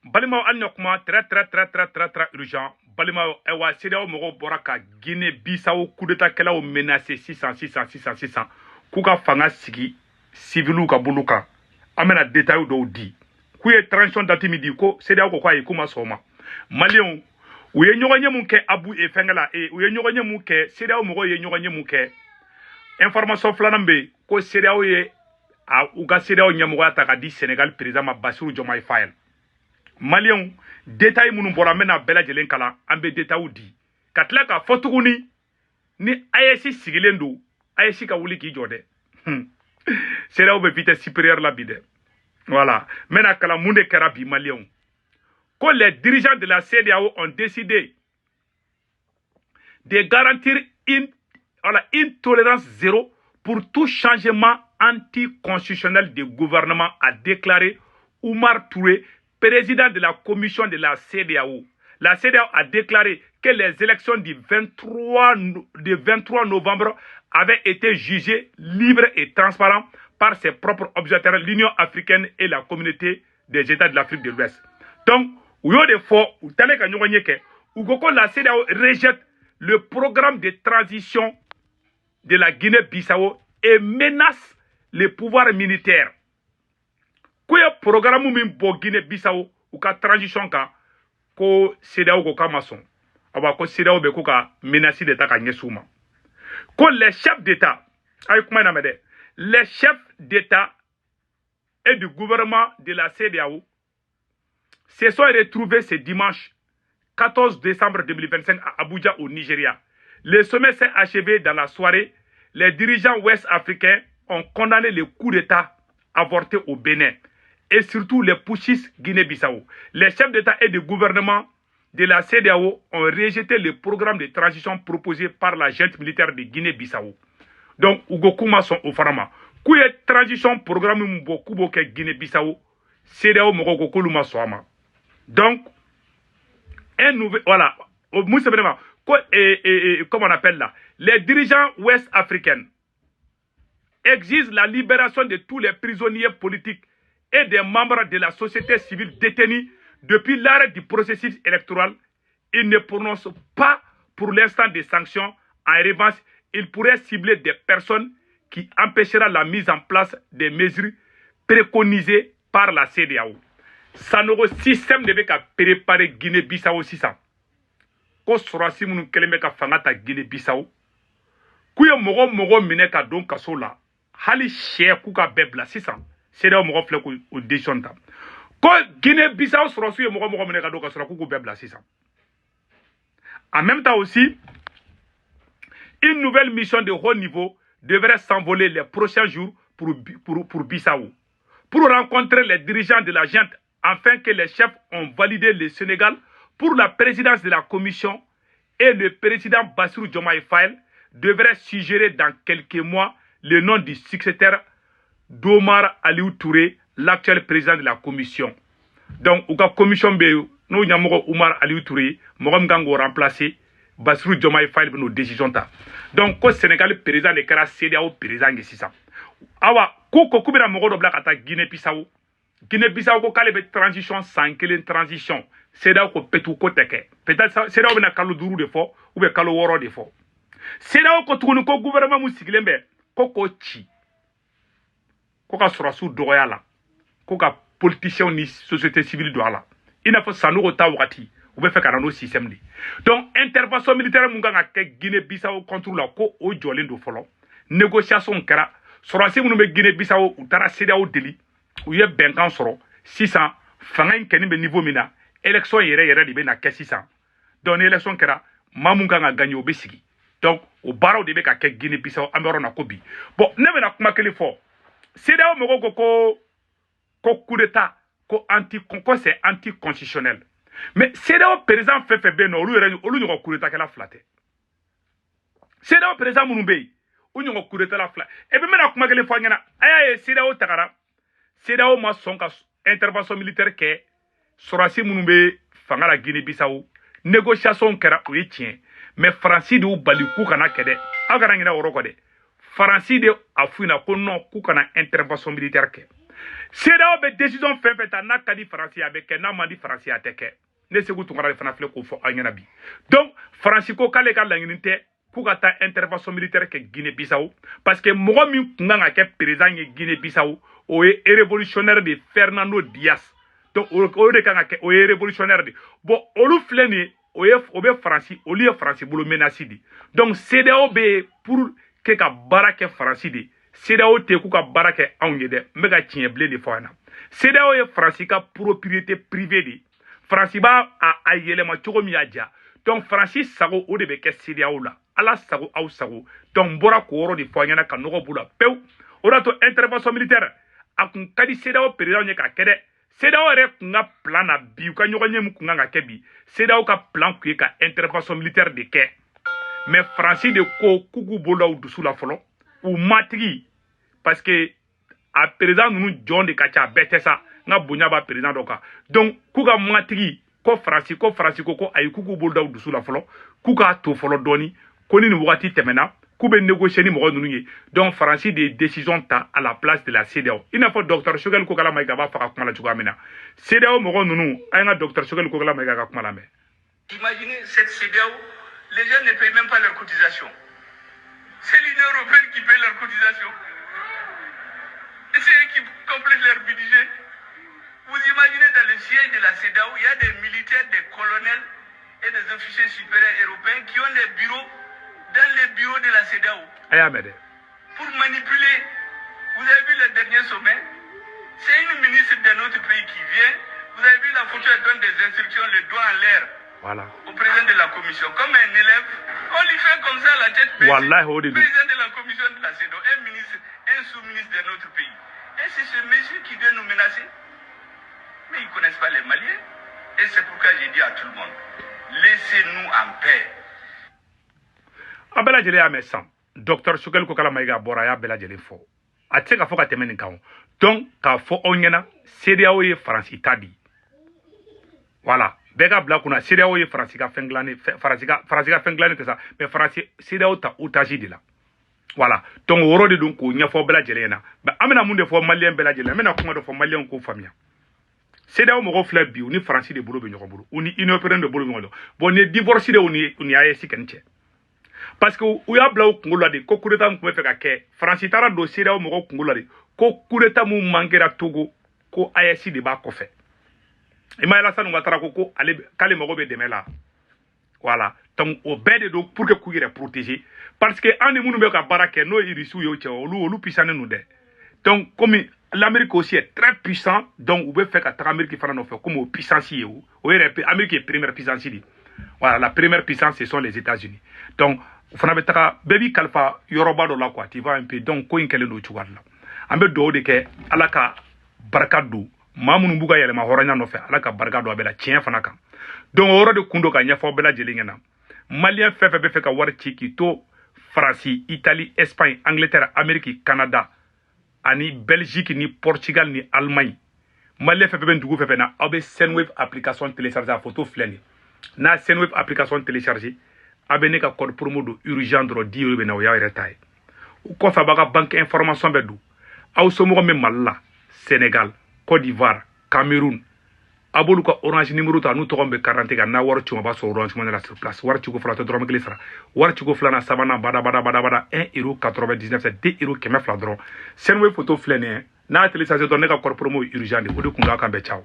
balima anyokuma très urgent balima ewa CEDEAO mogo bora ka Guinée Bissau coup d'état kela o menacé 600 kuka fanga sigi civilu ka buluka amena détail do di ku ye transition datimidi ko CEDEAO ko kwa kuma soma Malion u ye ɲɔgɔnye mun kɛ abu e fɛngala u ye ɲɔgɔnye mun kɛ CEDEAO mogo ye ɲɔgɔnye mun kɛ information filanan be ko CEDEAO ye u ka CEDEAO ɲɛmɔgɔya ta ka di Sénégal président ma Bassirou Diomaye Faye Maliens détail minnu bɔra n bɛna bɛɛ lajɛlen kalan an bɛ détail di ka tila k'a fɔ tuguni ni AES sigilen don AES ka wuli k'i jɔ dɛ CEDEAO bɛ vitesse supérieure la bi dɛ voilà n bɛna kalan mun de kɛra bi Maliens que les dirigeants de la CEDEAO ont décidé de garantir une tolérance zéro pour tout changement anticonstitutionnel du gouvernement, a déclaré Oumar Touré, président de la commission de la CEDEAO. La CEDEAO a déclaré que les élections du 23 novembre avaient été jugées libres et transparentes par ses propres observateurs, l'Union africaine et la communauté des États de l'Afrique de l'Ouest. Donc, la CEDEAO rejette le programme de transition de la Guinée-Bissau et menace les pouvoirs militaires. Quoi programme min bo Guinée-Bissau ou ka transition ka ko CEDEAO ko kamason aba ko CEDEAO be ko ka menacer d'état ka nyesuma ko les chefs d'état ay kuma na mede les chefs d'état et du gouvernement de la CEDEAO se sont retrouvés ce dimanche 14 décembre 2025 à Abuja au Nigeria. Le sommet s'est achevé dans la soirée. Les dirigeants ouest-africains ont condamné le coup d'État avorté au Bénin et surtout les putschistes Guinée-Bissau. Les chefs d'État et de gouvernement de la CEDEAO ont rejeté le programme de transition proposé par la junte militaire de Guinée-Bissau. Donc, Ougokuma sont au Farama. Kouye transition programme Mbokubo ke Guinée-Bissau, CEDEAO Mogoko Koluma Soama. Donc, un nouvel, voilà, comment on appelle là, les dirigeants ouest-africains exigent la libération de tous les prisonniers politiques et des membres de la société civile détenus depuis l'arrêt du processus électoral. Ils ne prononcent pas pour l'instant des sanctions. En revanche, ils pourraient cibler des personnes qui empêcheront la mise en place des mesures préconisées par la CEDEAO. Ça nous système devait préparer Guinée-Bissau aussi ça. Ko sorasi munu keleme ka fangata Guinée-Bissau. Kuye mogo mine ka don kaso la. Hali chè kuka bebla 600. CEDEAO mogo flè ko audition ta. Ko Guinée-Bissau sorasi mogo mine ka don kaso la kuku bebla 600. En même temps aussi, une nouvelle mission de haut niveau devrait s'envoler les prochains jours pour Bissau. Pour rencontrer les dirigeants de la junte afin que les chefs ont validé le Sénégal pour la présidence de la commission et le président Bassirou Diomaye Faye devrait suggérer dans quelques mois le nom du successeur d'Omar Aliou Touré, l'actuel président de la commission. Donc, la commission, nous avons Omar Aliou Touré, nous avons remplacé Bassirou Diomaye Faye pour nos décisions. Donc, le Sénégal président de la CEDEAO président de ça. Awa, koko kubira mogo do blaka ta Guinée-Bissau. Guinée-Bissau ko kale be transition sans kelen transition. CEDEAO ko petu ko teke. Peut-être CEDEAO bena kalo duru de fo ou be kalo woro de fo. CEDEAO ko tugunu ko gouvernement mu sigilembe ko chi. Ko ka surasu doya la. Ko ka politicien ni société civile do la. Ina fo sanu ko ta wakati ou be fe kana no système li. Donc intervention militaire mu nga ke Guinée-Bissau contre la ko o jolé do folo. Négociation kera sorasi munu be Guinée-Bissau u tara CEDEAO deli u ye benkan soro 600 fanga keni be niveau mina élection yere di be na ke 600 donc élection kera mamunga nga gagner be sigi donc o baraw de be ka ke Guinée-Bissau amero na kobi bon ne be na kuma kele fo CEDEAO mogo ko coup d'état ko c'est anticonstitutionnel mais CEDEAO président fait be no olu nyoko coup d'état kala flatter CEDEAO président munu be ou nous coup d'état la fla et puis maintenant comment que les fois ngana aya CEDEAO takara CEDEAO ma son ka intervention militaire ke sorasi munumbe fangala Guinée-Bissau négociation kera o tien mais Francis de baliku kana kede agara ngina oroko de Francis de afuna ko non ku kana intervention militaire ke CEDEAO be décision fait fait n'a ka di France ya be ke n'a ma di France ya te ke ne se ku tungara fana fle ko fo anyana bi donc France ko kale ka langini te ku ka ta intervention militaire ke Guinée Bissau parce que mogo mi kunga nga ke président ye Guinée Bissau o est révolutionnaire de Fernando Diaz donc o de kan ke o est révolutionnaire de bon olu fle ni o be France o li France bolo menace di donc CEDEAO be pour que ka barake France di CEDEAO te ku ka barake anw de me ka tiɲɛ blé de fo na CEDEAO ye France ka propriété privée de France ba a yelema cogo mi ya ja donc France sago o de be ke CEDEAO la ala sago aw sago donc bora ko woro de fo na ka nogo bula pew o da to intervention militaire a kun kadi CEDEAO président nye ka kede CEDEAO re kunga plan na bi ka nyogo nye mu kunga ka kebi CEDEAO ka plan ku ka intervention militaire de ke mais France de ko kuku bola ou dusu la folo ou matigi parce que a président nous John de kacha betesa nga bunya ba président doka donc kuka matigi ko France ko ay kuku bola ou dusu la folo kuka to folo doni koni ni wati temena kube négocier ni mo nunu yi donc France des décisions ta à la place de la CEDEAO il n'a pas docteur Choguel ko kala may ga ba fa kuma la chuga mina CEDEAO mo nunu ay nga docteur Choguel ko kala may ga kuma la me imaginez cette CEDEAO. Les gens ne payent même pas leurs cotisations. C'est l'Union européenne qui paye leurs cotisations. Et c'est eux qui complètent leur budget. Vous imaginez dans le siège de la CEDEAO, il y a des militaires, des colonels et des officiers supérieurs européens qui ont des bureaux dans les bureaux de la CEDEAO. Pour manipuler. Vous avez vu le dernier sommet? C'est une ministre de notre pays qui vient. Vous avez vu la photo, elle donne des instructions, le doigt en l'air. Voilà. Au président de la commission, comme un élève, on lui fait comme ça la tête baissée. Voilà, Président de la commission de la CEDEAO, un ministre, un sous-ministre de notre pays. Et c'est ce monsieur qui vient nous menacer. Mais ils ne connaissent pas les Maliens. Et c'est pourquoi j'ai dit à tout le monde, laissez-nous en paix. Abela jele ya mesan. Docteur Choguel ko kala maiga bora ya bela jele fo. Ate ka fo ka temeni kawo. Donc ka fo onyena CEDEAO ye France itadi. Voilà. Bega bla kuna CEDEAO ye France ka fenglane que ça mais France CEDEAO ta otage de la voilà donc woro de donc ko nyafo bela jele na ba amena munde fo malien bela jele amena kuma do fo malien ko famia CEDEAO mo go fla bi ni France de bolo be nyoko bolo oni inopérant de bolo ngolo bon ne divorce de oni ayesi kenche parce que u ya bla ko ngolo de ko kureta ko fe ka ke France tara do CEDEAO mo go ngolo de ko kureta mu mangera Togo ko ayesi de ba ko fe Ima la sanu watara koko ale kale mogo be demela voilà donc au bede do pour que kuyire protéger parce que ande munu be ka barake no irisu yo che olu puissant nous de donc comme l'Amérique aussi est très puissant donc ou be fait ka Amérique fana no fait comme au puissance yo o Amérique est première puissance di voilà la première puissance ce sont les États-Unis donc fana be taka baby kalfa Yoruba do la quoi tu vois un peu donc ko inkele no chuwarla ambe do de ke alaka barakadu mamunu buga yele ma horanya no fe ala ka barga do abela tien fana kan donc oro de kundo ka nya fo bela jelingena malien fefe be fe ka war chiki to France Italie Espagne Angleterre Amérique Canada ani Belgique ni Portugal ni Allemagne malien fefe ben dugu fefe na abe Sendwave application télécharger a photo fleni na Sendwave application télécharger abe ne ka code promo do urgent dro 10 euro be na o ya retay ko fa baga banque information be du aw so mo me malla Sénégal Côte d'Ivoire, Cameroun, aboluka orange numéro ta nous tombe 40 ga na war chuma ba so orange monela sur place war chugo fla to drum glissera war chugo fla na sabana bada 1,99 c'est 2 euros keme fla dro Sendwave photo flene na télécharger donner ka corps promo urgent de o de kunga kambe ciao